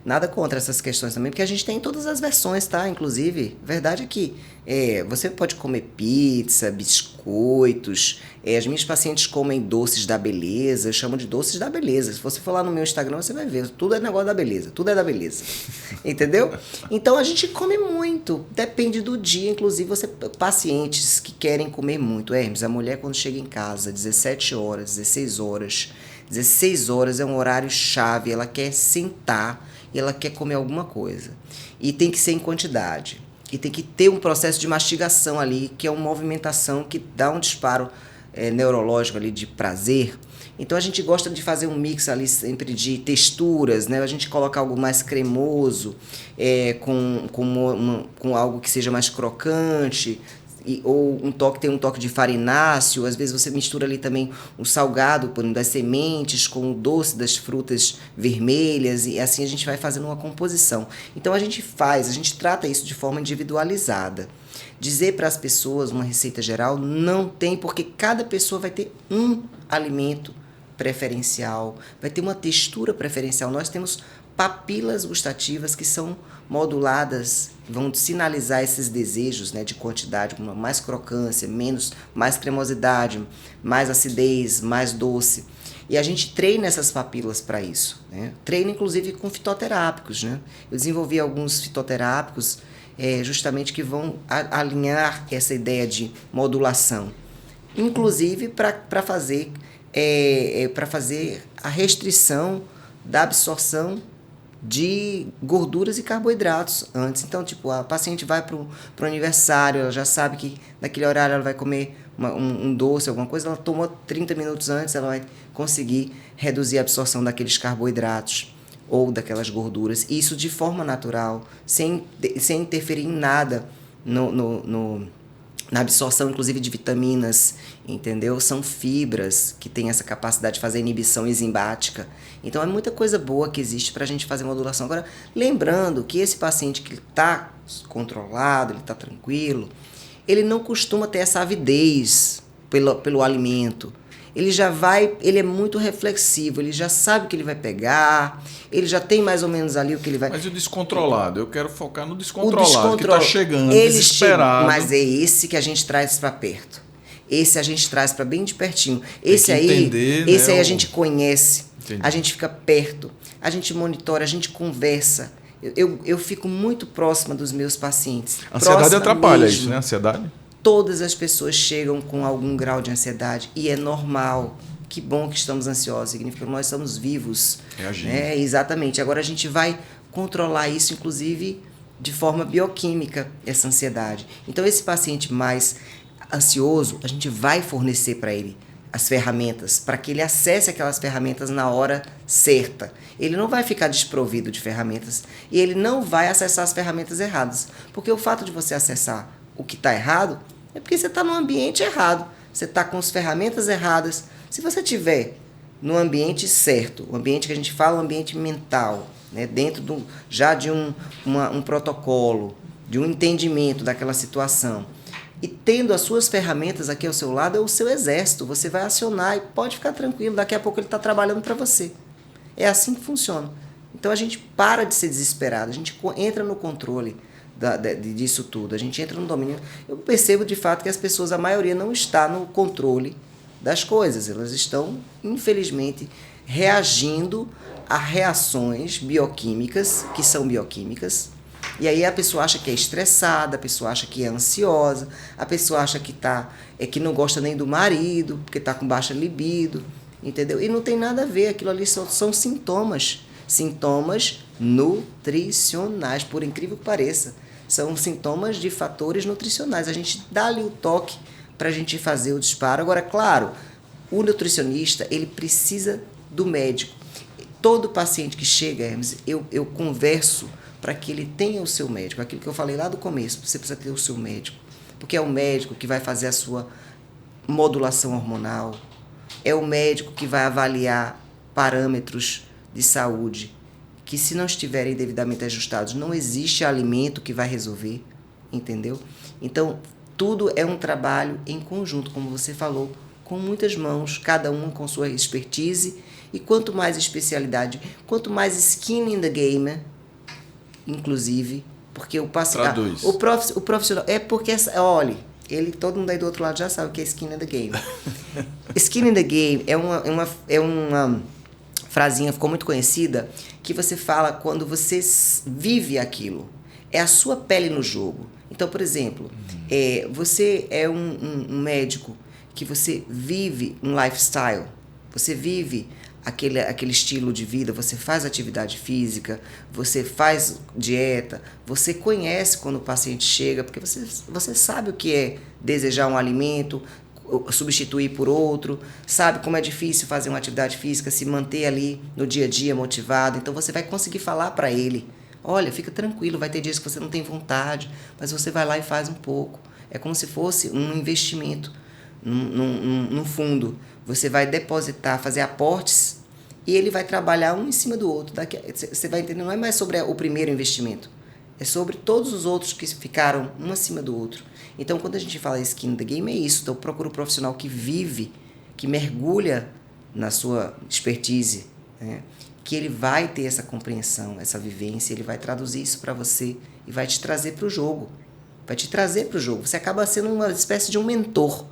Nada contra essas questões também, porque a gente tem todas as versões, tá? Inclusive, verdade é que você pode comer pizza, biscoitos. As minhas pacientes comem doces da beleza, eu chamo de doces da beleza. Se você for lá no meu Instagram, você vai ver. Tudo é negócio da beleza, tudo é da beleza. Entendeu? Então a gente come muito, depende do dia. Inclusive, pacientes que querem comer muito. Hermes, a mulher quando chega em casa, 17 horas, 16 horas. 16 horas é um horário chave, ela quer sentar e ela quer comer alguma coisa. E tem que ser em quantidade. E tem que ter um processo de mastigação ali, que é uma movimentação que dá um disparo neurológico ali de prazer. Então a gente gosta de fazer um mix ali sempre de texturas, né? A gente coloca algo mais cremoso, com algo que seja mais crocante, ou tem um toque de farináceo. Às vezes você mistura ali também o salgado das sementes com o doce das frutas vermelhas, e assim a gente vai fazendo uma composição. Então a gente trata isso de forma individualizada. Dizer para as pessoas uma receita geral não tem, porque cada pessoa vai ter um alimento preferencial, vai ter uma textura preferencial. Nós temos papilas gustativas que são moduladas, vão sinalizar esses desejos, né, de quantidade, com mais crocância, mais cremosidade, mais acidez, mais doce. E a gente treina essas papilas para isso, né? Treina inclusive com fitoterápicos, né? Eu desenvolvi alguns fitoterápicos justamente que vão alinhar essa ideia de modulação, inclusive para fazer a restrição da absorção de gorduras e carboidratos antes. Então, tipo, a paciente vai para o aniversário, ela já sabe que naquele horário ela vai comer um doce, alguma coisa, ela tomou 30 minutos antes, ela vai conseguir reduzir a absorção daqueles carboidratos ou daquelas gorduras. Isso de forma natural, sem interferir em nada na absorção, inclusive, de vitaminas, entendeu? São fibras que têm essa capacidade de fazer inibição enzimática. Então, é muita coisa boa que existe para a gente fazer modulação. Agora, lembrando que esse paciente que está controlado, ele está tranquilo, ele não costuma ter essa avidez pelo alimento. Ele é muito reflexivo, ele já sabe o que ele vai pegar, ele já tem mais ou menos ali o que ele vai... Mas e o descontrolado? Eu quero focar no descontrolado, que está chegando, desesperado. Mas é esse que a gente traz para perto. Esse a gente traz para bem de pertinho. Esse aí a gente conhece, a gente fica perto, a gente monitora, a gente conversa. Eu fico muito próxima dos meus pacientes. Ansiedade atrapalha isso, né? Ansiedade? Todas as pessoas chegam com algum grau de ansiedade e é normal. Que bom que estamos ansiosos, significa que nós estamos vivos. Reagindo. Né? Exatamente. Agora a gente vai controlar isso, inclusive, de forma bioquímica, essa ansiedade. Então, esse paciente mais ansioso, a gente vai fornecer para ele as ferramentas, para que ele acesse aquelas ferramentas na hora certa. Ele não vai ficar desprovido de ferramentas e ele não vai acessar as ferramentas erradas. Porque o fato de você acessar o que está errado é porque você está no ambiente errado, você está com as ferramentas erradas. Se você estiver no ambiente certo, o ambiente que a gente fala, o ambiente mental, né, dentro de um protocolo, de um entendimento daquela situação, e tendo as suas ferramentas aqui ao seu lado, é o seu exército, você vai acionar e pode ficar tranquilo, daqui a pouco ele está trabalhando para você. É assim que funciona. Então a gente para de ser desesperado, a gente entra no controle disso tudo, a gente entra no domínio. Eu percebo de fato que as pessoas, a maioria, não está no controle das coisas, elas estão, infelizmente, reagindo a reações bioquímicas, que são bioquímicas, e aí a pessoa acha que é estressada, a pessoa acha que é ansiosa, a pessoa acha que que não gosta nem do marido, porque está com baixa libido, entendeu? E não tem nada a ver, aquilo ali são sintomas nutricionais, por incrível que pareça. São sintomas de fatores nutricionais. A gente dá ali o toque para a gente fazer o disparo. Agora, claro, o nutricionista, ele precisa do médico. Todo paciente que chega, Hermes, eu converso para que ele tenha o seu médico. Aquilo que eu falei lá do começo, você precisa ter o seu médico. Porque é o médico que vai fazer a sua modulação hormonal, é o médico que vai avaliar parâmetros de saúde, que se não estiverem devidamente ajustados, não existe alimento que vai resolver, entendeu? Então, tudo é um trabalho em conjunto, como você falou, com muitas mãos, cada um com sua expertise, e quanto mais especialidade, quanto mais skin in the game, inclusive, porque o paciente... Traduz. O profissional... É porque, olha, todo mundo aí do outro lado já sabe o que é skin in the game. Skin in the game é uma frasinha, ficou muito conhecida, que você fala quando você vive aquilo. É a sua pele no jogo. Então, por exemplo, você é um médico que você vive um lifestyle, você vive aquele estilo de vida, você faz atividade física, você faz dieta, você conhece quando o paciente chega, porque você sabe o que é desejar um alimento, substituir por outro, sabe como é difícil fazer uma atividade física, se manter ali no dia a dia motivado, então você vai conseguir falar para ele, olha, fica tranquilo, vai ter dias que você não tem vontade, mas você vai lá e faz um pouco. É como se fosse um investimento num fundo. Você vai depositar, fazer aportes e ele vai trabalhar um em cima do outro. Você vai entender, não é mais sobre o primeiro investimento, é sobre todos os outros que ficaram um acima do outro. Então, quando a gente fala skin in the game, é isso. Então, procura um profissional que vive, que mergulha na sua expertise, né? Que ele vai ter essa compreensão, essa vivência, ele vai traduzir isso para você e vai te trazer para o jogo. Vai te trazer para o jogo. Você acaba sendo uma espécie de um mentor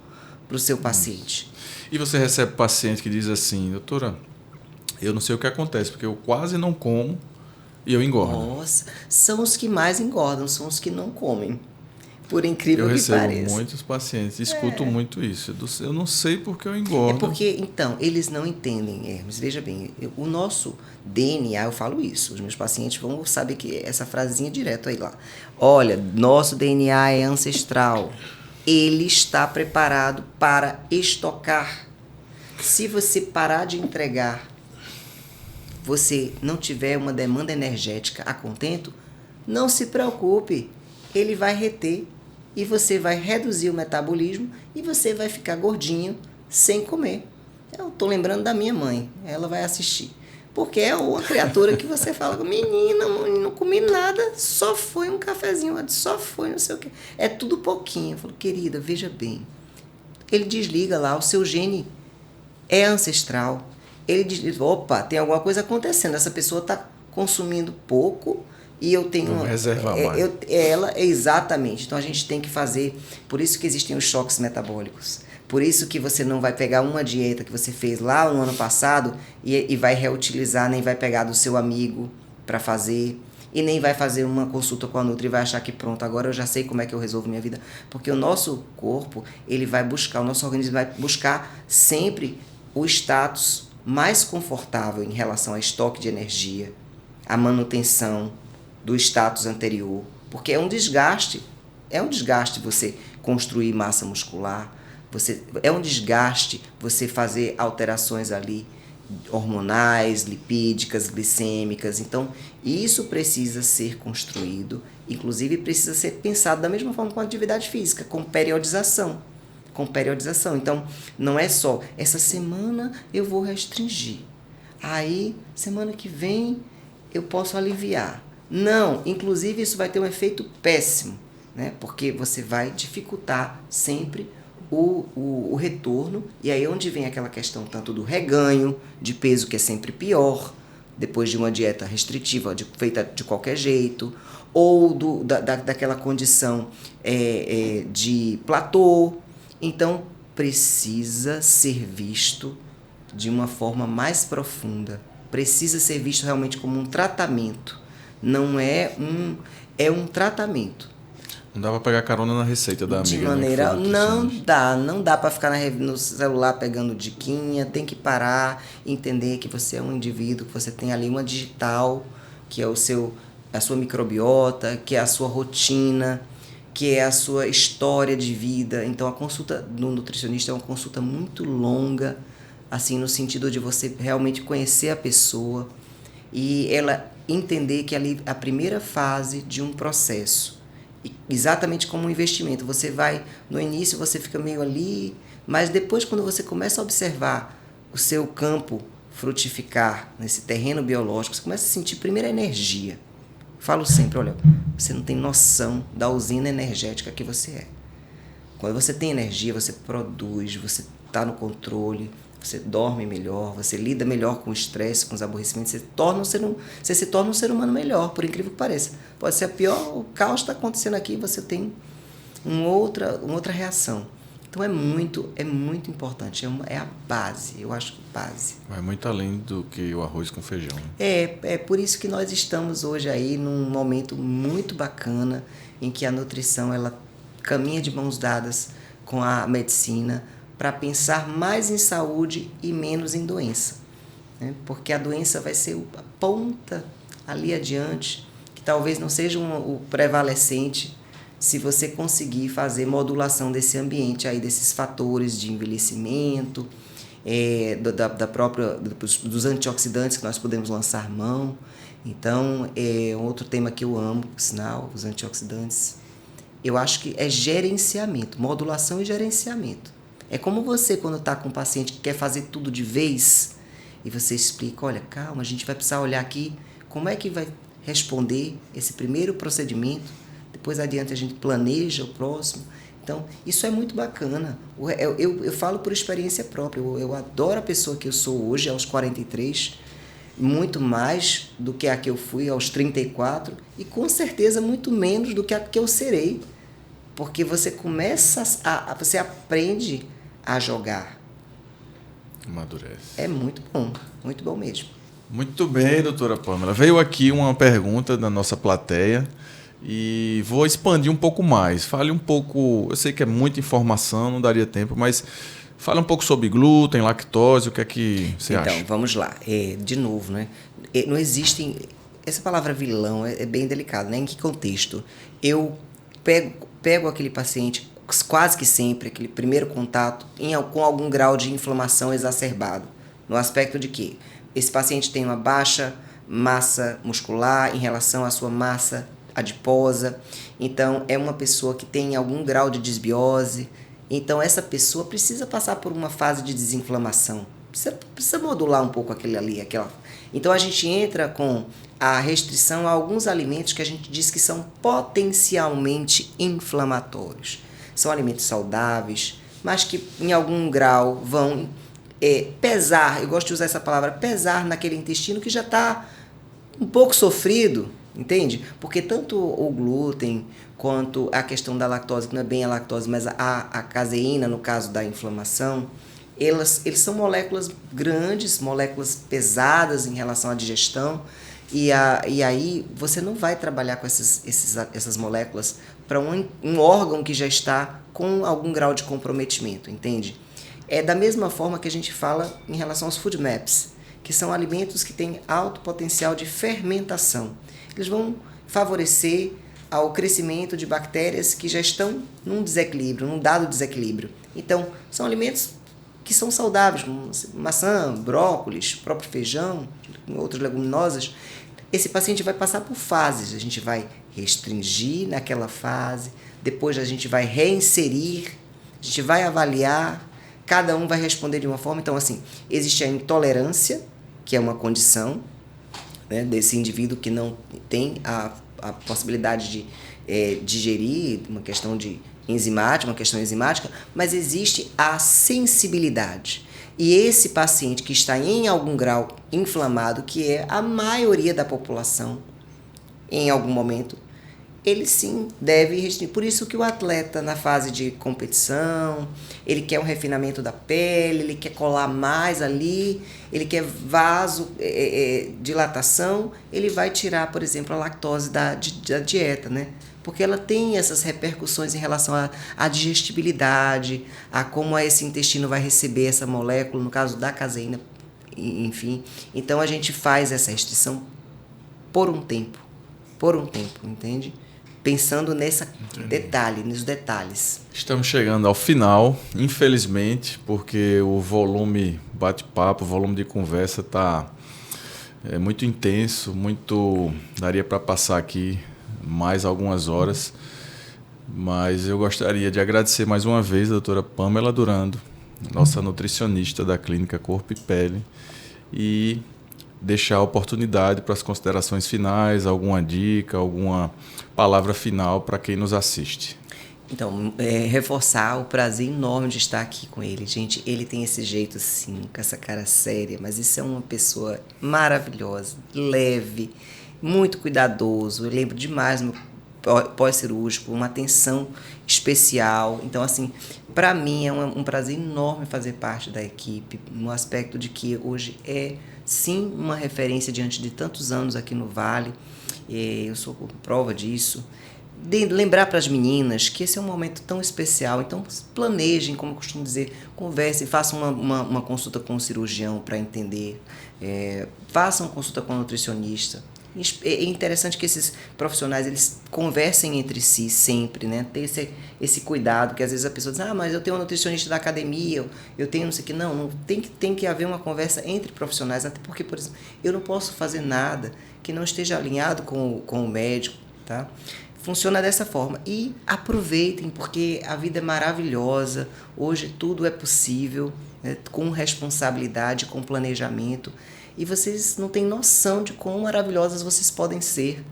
para o seu paciente. E você recebe paciente que diz assim, doutora, eu não sei o que acontece, porque eu quase não como e eu engordo. Nossa, são os que mais engordam, são os que não comem. Por incrível que pareça. Eu recebo muitos pacientes, escuto muito isso. Eu não sei porque eu engordo. É porque, então, eles não entendem, Hermes. Veja bem, o nosso DNA, eu falo isso, os meus pacientes vão saber que essa frasinha direto aí lá. Olha, nosso DNA é ancestral. Ele está preparado para estocar. Se você parar de entregar, você não tiver uma demanda energética a contento, não se preocupe, ele vai reter e você vai reduzir o metabolismo e você vai ficar gordinho sem comer. Eu estou lembrando da minha mãe, ela vai assistir. Porque é uma criatura que você fala, menina, não comi nada, só foi um cafezinho, só foi não sei o quê. É tudo pouquinho. Eu falo, querida, veja bem. Ele desliga lá, o seu gene é ancestral. Ele diz, opa, tem alguma coisa acontecendo, essa pessoa está consumindo pouco e eu tenho... Vou reservar mais. Exatamente. Então a gente tem que fazer, por isso que existem os choques metabólicos. Por isso que você não vai pegar uma dieta que você fez lá no ano passado e vai reutilizar, nem vai pegar do seu amigo para fazer, e nem vai fazer uma consulta com a Nutri e vai achar que pronto, agora eu já sei como é que eu resolvo minha vida. Porque o nosso corpo, ele vai buscar, o nosso organismo vai buscar sempre o status mais confortável em relação ao estoque de energia, a manutenção do status anterior, porque é um desgaste você construir massa muscular, é um desgaste você fazer alterações ali hormonais, lipídicas, glicêmicas. Então, isso precisa ser construído, inclusive precisa ser pensado da mesma forma com a atividade física, com periodização. Então, não é só, essa semana eu vou restringir, aí semana que vem eu posso aliviar. Não, inclusive isso vai ter um efeito péssimo, né? Porque você vai dificultar sempre o retorno, e aí é onde vem aquela questão tanto do reganho de peso, que é sempre pior, depois de uma dieta restritiva, feita de qualquer jeito, ou daquela condição de platô. Então, precisa ser visto de uma forma mais profunda, precisa ser visto realmente como um tratamento, não é um tratamento. Não dá para pegar carona na receita da amiga. De maneira, não dá para ficar no celular pegando diquinha, tem que parar, entender que você é um indivíduo, que você tem ali uma digital, que é a sua microbiota, que é a sua rotina, que é a sua história de vida. Então a consulta do nutricionista é uma consulta muito longa, assim, no sentido de você realmente conhecer a pessoa e ela entender que ali é a primeira fase de um processo. Exatamente como um investimento. Você vai, no início você fica meio ali, mas depois quando você começa a observar o seu campo frutificar nesse terreno biológico, você começa a sentir primeiro a energia. Falo sempre, olha, você não tem noção da usina energética que você é. Quando você tem energia, você produz, você está no controle, você dorme melhor, você lida melhor com o estresse, com os aborrecimentos, você se torna um ser humano melhor, por incrível que pareça. Pode ser o caos está acontecendo aqui, você tem uma outra reação. Então é muito importante, é a base, eu acho que base. Vai muito além do que o arroz com feijão. É por isso que nós estamos hoje aí num momento muito bacana, em que a nutrição ela caminha de mãos dadas com a medicina, para pensar mais em saúde e menos em doença, né? Porque a doença vai ser a ponta ali adiante, que talvez não seja o prevalecente, se você conseguir fazer modulação desse ambiente, aí, desses fatores de envelhecimento, dos antioxidantes que nós podemos lançar mão. Então, outro tema que eu amo, por sinal, os antioxidantes, eu acho que é gerenciamento, modulação e gerenciamento. É como você, quando está com um paciente que quer fazer tudo de vez, e você explica, olha, calma, a gente vai precisar olhar aqui como é que vai responder esse primeiro procedimento, depois adiante a gente planeja o próximo. Então, isso é muito bacana. Eu falo por experiência própria, eu adoro a pessoa que eu sou hoje, aos 43, muito mais do que a que eu fui aos 34, e com certeza muito menos do que a que eu serei, porque você você aprende a jogar. Amadurece. É muito bom mesmo. Muito bem, doutora Pamela. Veio aqui uma pergunta da nossa plateia e vou expandir um pouco mais. Fale um pouco, eu sei que é muita informação, não daria tempo, mas fale um pouco sobre glúten, lactose, o que é que você acha? Então, vamos lá. De novo, né? Não existem... Essa palavra vilão é bem delicada, né? Em que contexto? Eu pego aquele paciente, quase que sempre, aquele primeiro contato, com algum grau de inflamação exacerbado. No aspecto de que esse paciente tem uma baixa massa muscular em relação à sua massa adiposa. Então, é uma pessoa que tem algum grau de disbiose. Então, essa pessoa precisa passar por uma fase de desinflamação. Precisa modular um pouco aquele ali, aquela. Então, a gente entra com a restrição a alguns alimentos que a gente diz que são potencialmente inflamatórios. São alimentos saudáveis, mas que em algum grau vão pesar, eu gosto de usar essa palavra, pesar naquele intestino que já está um pouco sofrido, entende? Porque tanto o glúten quanto a questão da lactose, que não é bem a lactose, mas a caseína, no caso da inflamação, eles são moléculas grandes, moléculas pesadas em relação à digestão, e aí você não vai trabalhar com essas moléculas para um órgão que já está com algum grau de comprometimento, entende? É da mesma forma que a gente fala em relação aos food maps, que são alimentos que têm alto potencial de fermentação. Eles vão favorecer ao crescimento de bactérias que já estão num desequilíbrio, num dado desequilíbrio. Então, são alimentos que são saudáveis, como maçã, brócolis, próprio feijão, outras leguminosas. Esse paciente vai passar por fases, a gente vai restringir naquela fase, depois a gente vai reinserir, a gente vai avaliar, cada um vai responder de uma forma. Então, assim, existe a intolerância, que é uma condição, né, desse indivíduo que não tem a possibilidade de digerir, uma questão enzimática, mas existe a sensibilidade. E esse paciente que está em algum grau inflamado, que é a maioria da população, em algum momento, ele sim deve restringir. Por isso que o atleta, na fase de competição, ele quer um refinamento da pele, ele quer colar mais ali, ele quer dilatação, ele vai tirar, por exemplo, a lactose da dieta, né? Porque ela tem essas repercussões em relação à digestibilidade, a como esse intestino vai receber essa molécula, no caso da caseína, enfim. Então, a gente faz essa restrição por um tempo, entende? Pensando nos detalhes. Estamos chegando ao final, infelizmente, porque o volume bate-papo, o volume de conversa está muito intenso, daria para passar aqui mais algumas horas, mas eu gostaria de agradecer mais uma vez a doutora Pamela Durando, nossa nutricionista da Clínica Corpo e Pele, e deixar a oportunidade para as considerações finais, alguma dica, alguma palavra final para quem nos assiste. Então, reforçar o prazer enorme de estar aqui com ele. Gente, ele tem esse jeito assim, com essa cara séria, mas isso é uma pessoa maravilhosa, leve, muito cuidadoso. Eu lembro demais no pós-cirúrgico, uma atenção especial. Então, assim, para mim é um prazer enorme fazer parte da equipe, no aspecto de que hoje é, sim, uma referência diante de tantos anos aqui no Vale. Eu sou prova disso. Lembrar para as meninas que esse é um momento tão especial, então planejem, como eu costumo dizer, conversem, façam uma consulta com o cirurgião para entender, façam consulta com o nutricionista. É interessante que esses profissionais eles conversem entre si sempre, né? Ter esse cuidado, que às vezes a pessoa diz, mas eu tenho um nutricionista da academia, eu tenho não sei o que. Não, tem que haver uma conversa entre profissionais, até porque, por exemplo, eu não posso fazer nada que não esteja alinhado com o médico, tá? Funciona dessa forma. E aproveitem, porque a vida é maravilhosa, hoje tudo é possível, né? Com responsabilidade, com planejamento. E vocês não têm noção de quão maravilhosas vocês podem ser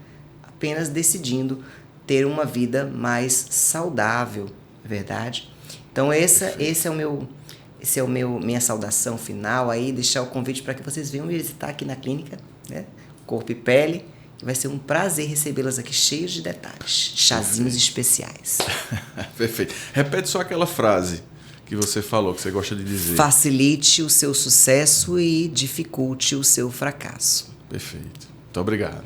apenas decidindo ter uma vida mais saudável, é verdade? Então esse é o minha saudação final aí, deixar o convite para que vocês venham visitar aqui na clínica, né? Corpo e Pele, que vai ser um prazer recebê-las aqui cheios de detalhes, chazinhos especiais. Perfeito. Repete só aquela frase que você falou, que você gosta de dizer. Facilite o seu sucesso e dificulte o seu fracasso. Perfeito. Muito obrigado.